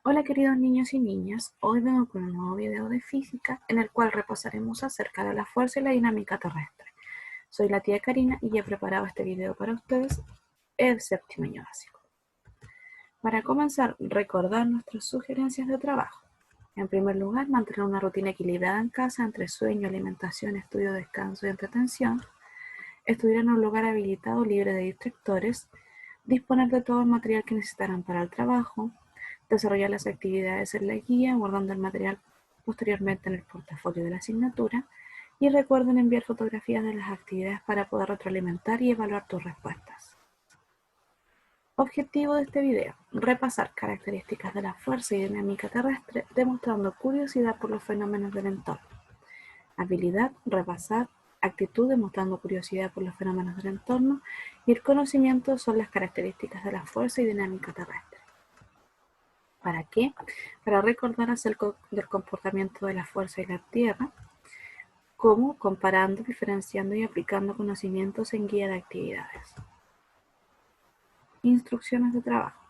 Hola queridos niños y niñas, hoy vengo con un nuevo video de física en el cual repasaremos acerca de la fuerza y la dinámica terrestre. Soy la tía Karina y he preparado este video para ustedes el séptimo año básico. Para comenzar, recordar nuestras sugerencias de trabajo. En primer lugar, mantener una rutina equilibrada en casa entre sueño, alimentación, estudio, descanso y entretención. Estudiar en un lugar habilitado libre de distractores. Disponer de todo el material que necesitarán para el trabajo. Desarrollar las actividades en la guía, guardando el material posteriormente en el portafolio de la asignatura. Y recuerden enviar fotografías de las actividades para poder retroalimentar y evaluar tus respuestas. Objetivo de este video: repasar características de la fuerza y dinámica terrestre, demostrando curiosidad por los fenómenos del entorno. Habilidad: repasar. Actitud: demostrando curiosidad por los fenómenos del entorno. Y el conocimiento son las características de la fuerza y dinámica terrestre. ¿Para qué? Para recordar acerca del comportamiento de la fuerza y la Tierra, como comparando, diferenciando y aplicando conocimientos en guía de actividades. Instrucciones de trabajo.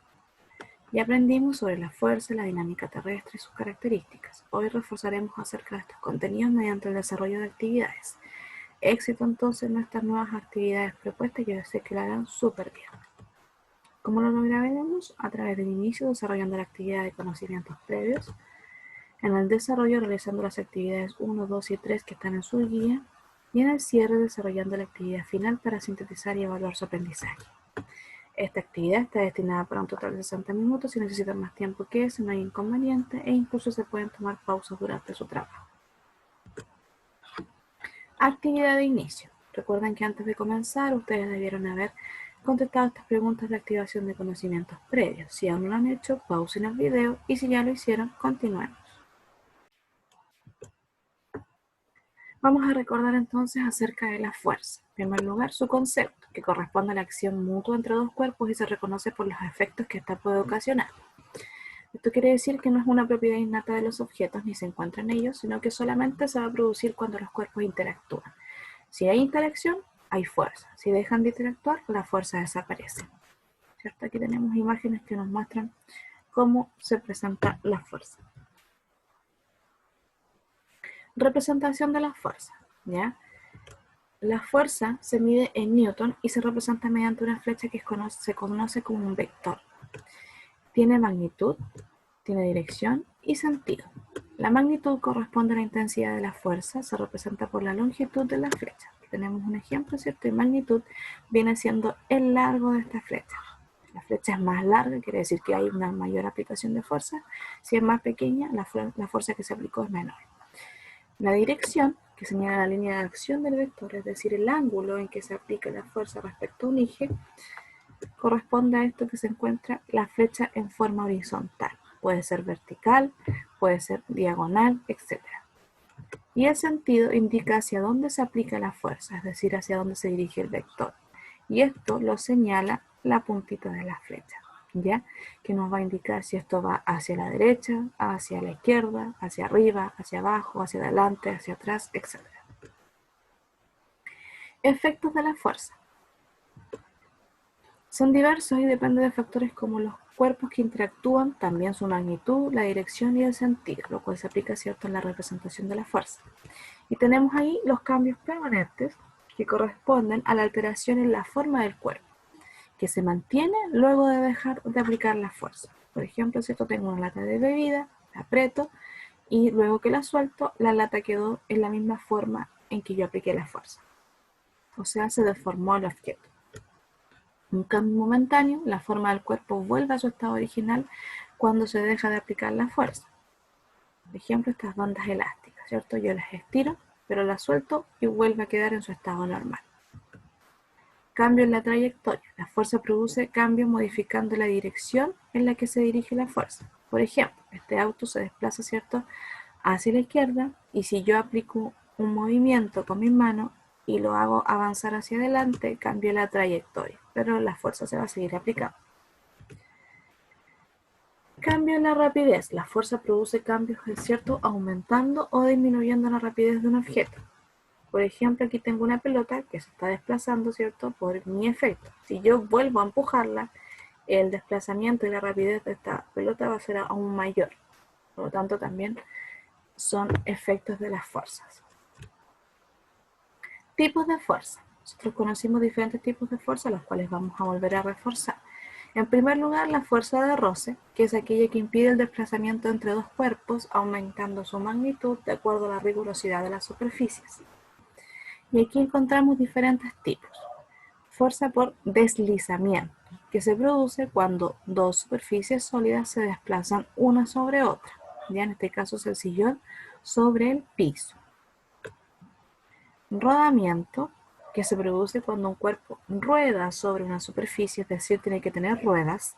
Ya aprendimos sobre la fuerza, la dinámica terrestre y sus características. Hoy reforzaremos acerca de estos contenidos mediante el desarrollo de actividades. Éxito entonces en nuestras nuevas actividades propuestas, yo sé que la harán súper bien. ¿Cómo lo lograremos? A través del inicio, desarrollando la actividad de conocimientos previos. En el desarrollo, realizando las actividades 1, 2 y 3 que están en su guía. Y en el cierre, desarrollando la actividad final para sintetizar y evaluar su aprendizaje. Esta actividad está destinada para un total de 60 minutos. Si necesitan más tiempo que eso, no hay inconveniente, e incluso se pueden tomar pausas durante su trabajo. Actividad de inicio. Recuerden que antes de comenzar, ustedes debieron haber contestado estas preguntas de activación de conocimientos previos. Si aún no lo han hecho, pausen el video, y si ya lo hicieron, continuemos. Vamos a recordar entonces acerca de la fuerza. En primer lugar, su concepto, que corresponde a la acción mutua entre dos cuerpos y se reconoce por los efectos que ésta puede ocasionar. Esto quiere decir que no es una propiedad innata de los objetos ni se encuentra en ellos, sino que solamente se va a producir cuando los cuerpos interactúan. Si hay interacción, hay fuerza. Si dejan de interactuar, la fuerza desaparece. ¿Cierto? Aquí tenemos imágenes que nos muestran cómo se presenta la fuerza. Representación de la fuerza, ¿ya? La fuerza se mide en Newton y se representa mediante una flecha que se conoce como un vector. Tiene magnitud, tiene dirección y sentido. La magnitud corresponde a la intensidad de la fuerza, se representa por la longitud de la flecha. Aquí tenemos un ejemplo, ¿cierto? Y magnitud viene siendo el largo de esta flecha. La flecha es más larga, quiere decir que hay una mayor aplicación de fuerza. Si es más pequeña, la fuerza que se aplicó es menor. La dirección, que señala la línea de acción del vector, es decir, el ángulo en que se aplica la fuerza respecto a un eje, corresponde a esto que se encuentra la flecha en forma horizontal. Puede ser vertical, puede ser diagonal, etc. Y el sentido indica hacia dónde se aplica la fuerza, es decir, hacia dónde se dirige el vector. Y esto lo señala la puntita de la flecha, ¿ya? Que nos va a indicar si esto va hacia la derecha, hacia la izquierda, hacia arriba, hacia abajo, hacia adelante, hacia atrás, etc. Efectos de la fuerza. Son diversos y dependen de factores como los cuerpos que interactúan, también su magnitud, la dirección y el sentido, lo cual se aplica, ¿cierto?, en la representación de la fuerza. Y tenemos ahí los cambios permanentes que corresponden a la alteración en la forma del cuerpo, que se mantiene luego de dejar de aplicar la fuerza. Por ejemplo, si yo tengo una lata de bebida, la aprieto y luego que la suelto, la lata quedó en la misma forma en que yo apliqué la fuerza. O sea, se deformó el objeto. Un cambio momentáneo, la forma del cuerpo vuelve a su estado original cuando se deja de aplicar la fuerza. Por ejemplo, estas bandas elásticas, ¿cierto? Yo las estiro, pero las suelto y vuelve a quedar en su estado normal. Cambio en la trayectoria. La fuerza produce cambios modificando la dirección en la que se dirige la fuerza. Por ejemplo, este auto se desplaza, ¿cierto?, hacia la izquierda, y si yo aplico un movimiento con mis manos y lo hago avanzar hacia adelante, cambio la trayectoria, pero la fuerza se va a seguir aplicando. Cambio en la rapidez. La fuerza produce cambios, ¿cierto?, aumentando o disminuyendo la rapidez de un objeto. Por ejemplo, aquí tengo una pelota que se está desplazando, ¿cierto?, por mi efecto. Si yo vuelvo a empujarla el desplazamiento y la rapidez de esta pelota va a ser aún mayor. Por lo tanto, también son efectos de las fuerzas. Tipos de fuerza. Nosotros conocimos diferentes tipos de fuerza, los cuales vamos a volver a reforzar. En primer lugar, la fuerza de roce, que es aquella que impide el desplazamiento entre dos cuerpos, aumentando su magnitud de acuerdo a la rigurosidad de las superficies. Y aquí encontramos diferentes tipos. Fuerza por deslizamiento, que se produce cuando dos superficies sólidas se desplazan una sobre otra. Ya en este caso es el sillón sobre el piso. Rodamiento, que se produce cuando un cuerpo rueda sobre una superficie, es decir, tiene que tener ruedas,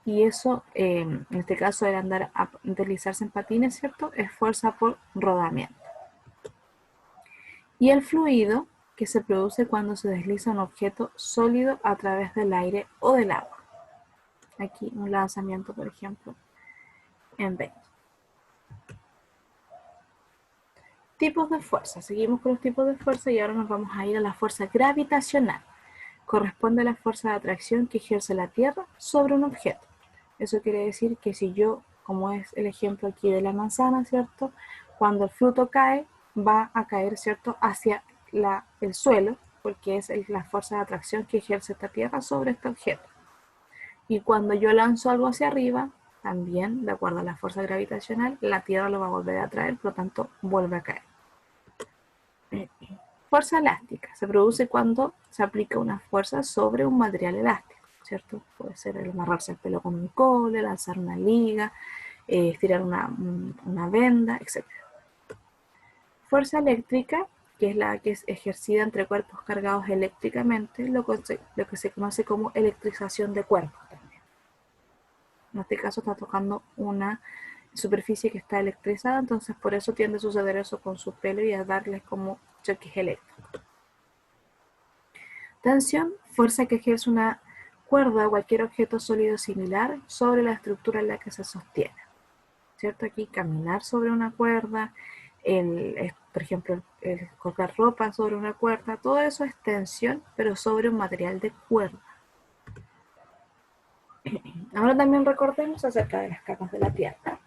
y eso, en este caso, el andar a deslizarse en patines, ¿cierto? Es fuerza por rodamiento. Y el fluido, que se produce cuando se desliza un objeto sólido a través del aire o del agua. Aquí un lanzamiento, por ejemplo, en vento. Tipos de fuerza. Seguimos con los tipos de fuerza y ahora nos vamos a ir a la fuerza gravitacional. Corresponde a la fuerza de atracción que ejerce la Tierra sobre un objeto. Eso quiere decir que si yo, como es el ejemplo aquí de la manzana, ¿cierto? Cuando el fruto cae, va a caer, ¿cierto?, hacia el suelo, porque es la fuerza de atracción que ejerce esta Tierra sobre este objeto. Y cuando yo lanzo algo hacia arriba, también, de acuerdo a la fuerza gravitacional, la Tierra lo va a volver a atraer, por lo tanto, vuelve a caer. Fuerza elástica se produce cuando se aplica una fuerza sobre un material elástico, ¿cierto? Puede ser el amarrarse el pelo con un cole, lanzar una liga, estirar una venda, etc. Fuerza eléctrica, que es la que es ejercida entre cuerpos cargados eléctricamente, lo que se conoce como electrización de cuerpos también. En este caso está tocando una superficie que está electrizada, entonces por eso tiende a suceder eso con su pelo y a darles como choques eléctricos. Tensión, fuerza que ejerce una cuerda o cualquier objeto sólido similar sobre la estructura en la que se sostiene. ¿Cierto? Aquí caminar sobre una cuerda, por ejemplo, el colgar ropa sobre una cuerda, todo eso es tensión, pero sobre un material de cuerda. Ahora también recordemos acerca de las capas de la Tierra.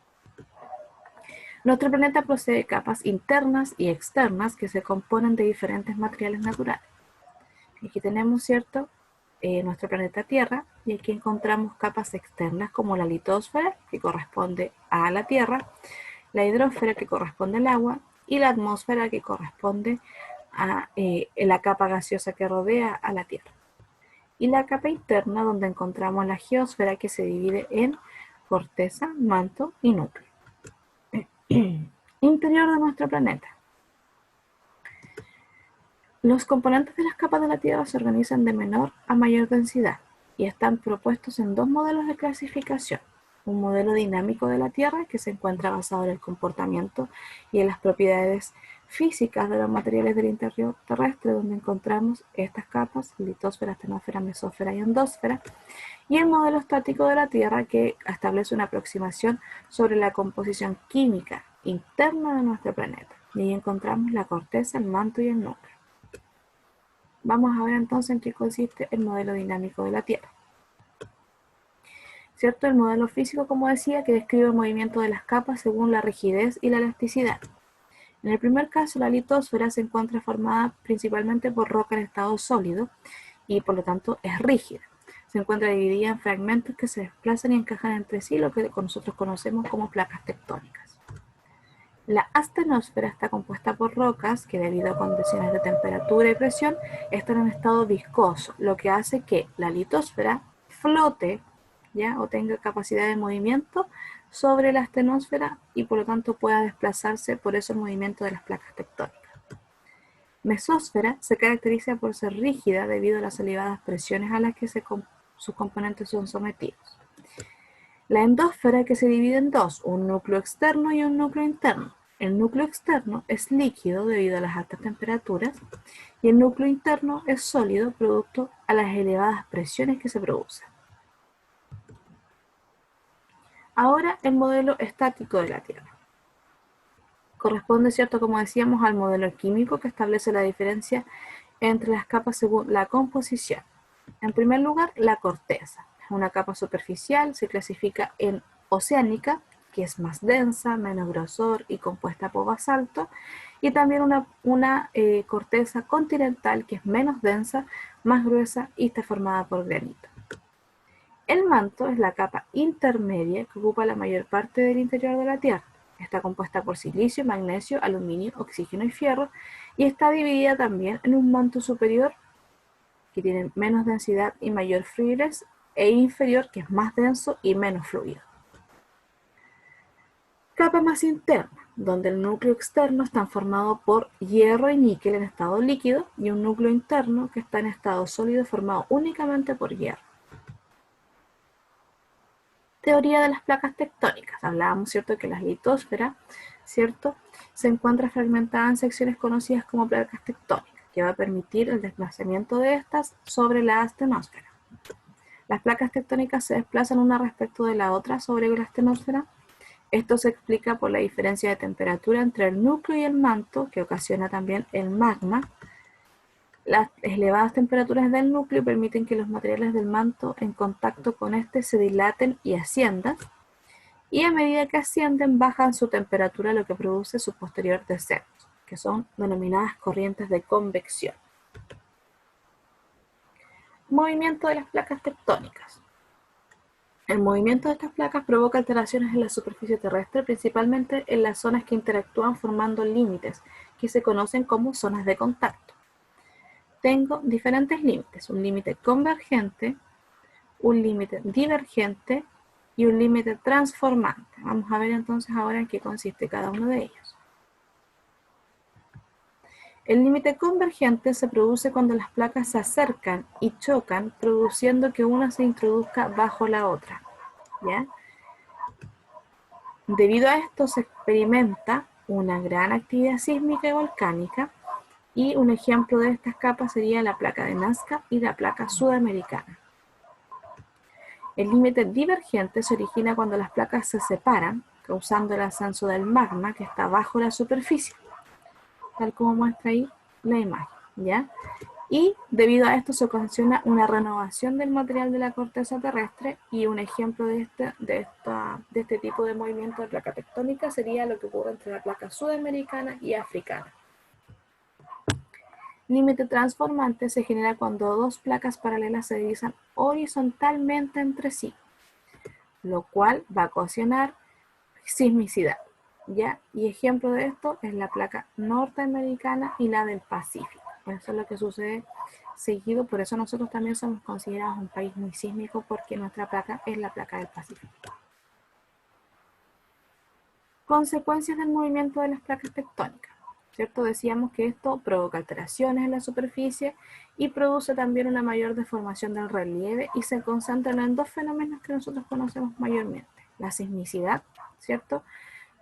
Nuestro planeta posee capas internas y externas que se componen de diferentes materiales naturales. Aquí tenemos, ¿cierto?, nuestro planeta Tierra, y aquí encontramos capas externas como la litosfera, que corresponde a la Tierra, la hidrosfera, que corresponde al agua, y la atmósfera, que corresponde a la capa gaseosa que rodea a la Tierra. Y la capa interna, donde encontramos la geósfera, que se divide en corteza, manto y núcleo. Interior de nuestro planeta. Los componentes de las capas de la Tierra se organizan de menor a mayor densidad y están propuestos en dos modelos de clasificación. Un modelo dinámico de la Tierra, que se encuentra basado en el comportamiento y en las propiedades físicas de los materiales del interior terrestre, donde encontramos estas capas: litosfera, astenosfera, mesósfera y endósfera. Y el modelo estático de la Tierra, que establece una aproximación sobre la composición química interna de nuestro planeta. Y ahí encontramos la corteza, el manto y el núcleo. Vamos a ver entonces en qué consiste el modelo dinámico de la Tierra. ¿Cierto? El modelo físico, como decía, que describe el movimiento de las capas según la rigidez y la elasticidad. En el primer caso, la litosfera se encuentra formada principalmente por roca en estado sólido y por lo tanto es rígida. Se encuentra dividida en fragmentos que se desplazan y encajan entre sí, lo que nosotros conocemos como placas tectónicas. La astenosfera está compuesta por rocas que, debido a condiciones de temperatura y presión, están en estado viscoso, lo que hace que la litosfera flote, ¿ya?, o tenga capacidad de movimiento sobre la astenosfera y por lo tanto pueda desplazarse, por eso el movimiento de las placas tectónicas. Mesósfera se caracteriza por ser rígida debido a las elevadas presiones a las que sus componentes son sometidos. La endósfera, que se divide en dos, un núcleo externo y un núcleo interno. El núcleo externo es líquido debido a las altas temperaturas y el núcleo interno es sólido producto a las elevadas presiones que se producen. Ahora, el modelo estático de la Tierra. Corresponde, ¿cierto?, como decíamos, al modelo químico, que establece la diferencia entre las capas según la composición. En primer lugar, la corteza. Una capa superficial se clasifica en oceánica, que es más densa, menos grosor y compuesta por basalto, y también una corteza continental que es menos densa, más gruesa y está formada por granito. El manto es la capa intermedia que ocupa la mayor parte del interior de la Tierra. Está compuesta por silicio, magnesio, aluminio, oxígeno y fierro, y está dividida también en un manto superior que tiene menos densidad y mayor fluidez, e inferior que es más denso y menos fluido. Capa más interna, donde el núcleo externo está formado por hierro y níquel en estado líquido, y un núcleo interno que está en estado sólido formado únicamente por hierro. Teoría de las placas tectónicas. Hablábamos, ¿cierto?, que la litosfera, ¿cierto?, se encuentra fragmentada en secciones conocidas como placas tectónicas, que va a permitir el desplazamiento de estas sobre la astenosfera. Las placas tectónicas se desplazan una respecto de la otra sobre la astenosfera. Esto se explica por la diferencia de temperatura entre el núcleo y el manto, que ocasiona también el magma. Las elevadas temperaturas del núcleo permiten que los materiales del manto en contacto con este se dilaten y asciendan, y a medida que ascienden bajan su temperatura, lo que produce su posterior descenso, que son denominadas corrientes de convección. Movimiento de las placas tectónicas. El movimiento de estas placas provoca alteraciones en la superficie terrestre, principalmente en las zonas que interactúan formando límites, que se conocen como zonas de contacto. Tengo diferentes límites, un límite convergente, un límite divergente y un límite transformante. Vamos a ver entonces ahora en qué consiste cada uno de ellos. El límite convergente se produce cuando las placas se acercan y chocan, produciendo que una se introduzca bajo la otra, ¿ya? Debido a esto se experimenta una gran actividad sísmica y volcánica, y un ejemplo de estas capas sería la placa de Nazca y la placa sudamericana. El límite divergente se origina cuando las placas se separan, causando el ascenso del magma que está bajo la superficie, tal como muestra ahí la imagen, ¿ya? Y debido a esto se ocasiona una renovación del material de la corteza terrestre, y un ejemplo de este tipo de movimiento de placa tectónica sería lo que ocurre entre la placa sudamericana y africana. Límite transformante se genera cuando dos placas paralelas se divisan horizontalmente entre sí, lo cual va a ocasionar sismicidad, ¿ya? Y ejemplo de esto es la placa norteamericana y la del Pacífico. Eso es lo que sucede seguido, por eso nosotros también somos considerados un país muy sísmico, porque nuestra placa es la placa del Pacífico. Consecuencias del movimiento de las placas tectónicas, ¿cierto? Decíamos que esto provoca alteraciones en la superficie y produce también una mayor deformación del relieve, y se concentran en dos fenómenos que nosotros conocemos mayormente: la sismicidad, ¿cierto?,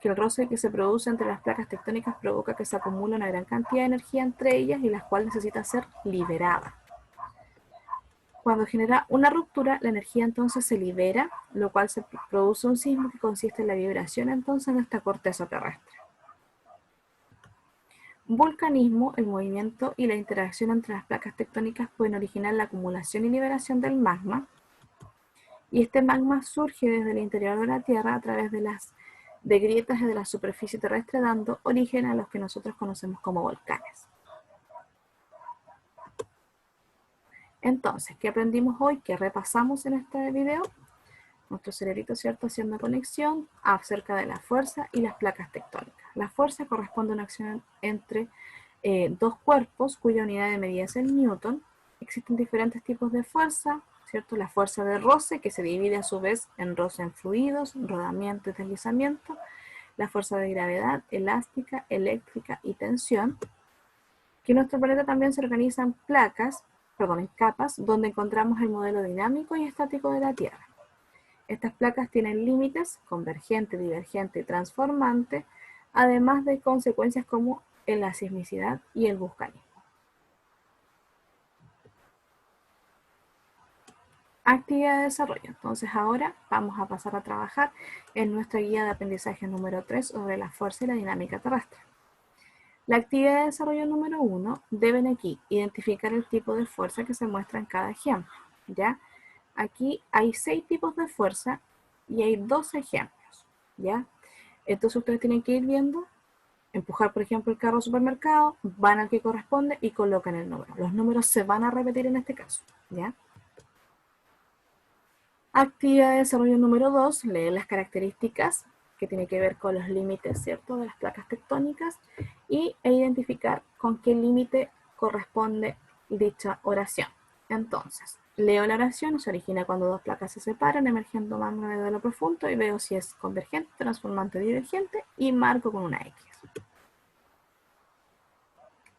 que el roce que se produce entre las placas tectónicas provoca que se acumule una gran cantidad de energía entre ellas, y las cuales necesita ser liberada. Cuando genera una ruptura, la energía entonces se libera, lo cual se produce un sismo que consiste en la vibración entonces de esta corteza terrestre. Vulcanismo: el movimiento y la interacción entre las placas tectónicas pueden originar la acumulación y liberación del magma, y este magma surge desde el interior de la Tierra a través de grietas de la superficie terrestre, dando origen a los que nosotros conocemos como volcanes. Entonces, ¿qué aprendimos hoy? ¿Qué repasamos en este video? Nuestro cerebrito, ¿cierto?, haciendo conexión acerca de la fuerza y las placas tectónicas. La fuerza corresponde a una acción entre dos cuerpos cuya unidad de medida es el newton. Existen diferentes tipos de fuerza, ¿cierto? La fuerza de roce, que se divide a su vez en roce en fluidos, rodamiento y deslizamiento. La fuerza de gravedad, elástica, eléctrica y tensión. Que en nuestro planeta también se organizan en capas, donde encontramos el modelo dinámico y estático de la Tierra. Estas placas tienen límites convergente, divergente y transformante, además de consecuencias como la sismicidad y el vulcanismo. Actividad de desarrollo. Entonces ahora vamos a pasar a trabajar en nuestra guía de aprendizaje número 3 sobre la fuerza y la dinámica terrestre. La actividad de desarrollo número 1, deben aquí identificar el tipo de fuerza que se muestra en cada ejemplo, ¿ya? Aquí hay 6 tipos de fuerza y hay 2 ejemplos, ¿ya? Entonces ustedes tienen que ir viendo, empujar por ejemplo el carro al supermercado, van al que corresponde y colocan el número. Los números se van a repetir en este caso, ¿ya? Actividad de desarrollo número 2, leer las características que tiene que ver con los límites, ¿cierto?, de las placas tectónicas e identificar con qué límite corresponde dicha oración. Entonces, leo la oración y se origina cuando dos placas se separan, emergiendo magma de lo profundo, y veo si es convergente, transformante o divergente y marco con una X.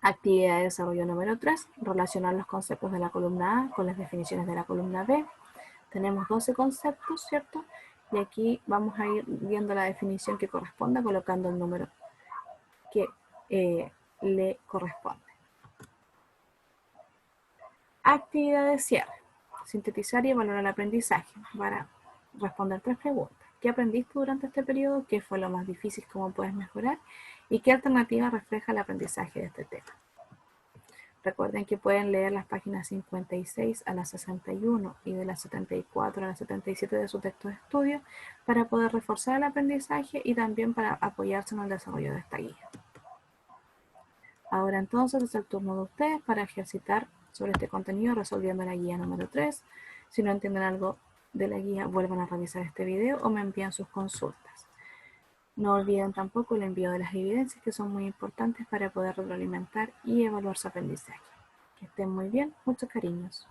Actividad de desarrollo número 3, relacionar los conceptos de la columna A con las definiciones de la columna B. Tenemos 12 conceptos, ¿cierto? Y aquí vamos a ir viendo la definición que corresponda, colocando el número que le corresponde. Actividad de cierre. Sintetizar y evaluar el aprendizaje para responder 3 preguntas. ¿Qué aprendiste durante este periodo? ¿Qué fue lo más difícil? ¿Cómo puedes mejorar? ¿Y qué alternativa refleja el aprendizaje de este tema? Recuerden que pueden leer las páginas 56 a la 61 y de la 74 a la 77 de su texto de estudio para poder reforzar el aprendizaje y también para apoyarse en el desarrollo de esta guía. Ahora entonces es el turno de ustedes para ejercitar sobre este contenido resolviendo la guía número 3. Si no entienden algo de la guía, vuelvan a revisar este video o me envían sus consultas. No olviden tampoco el envío de las evidencias, que son muy importantes para poder retroalimentar y evaluar su aprendizaje. Que estén muy bien, muchos cariños.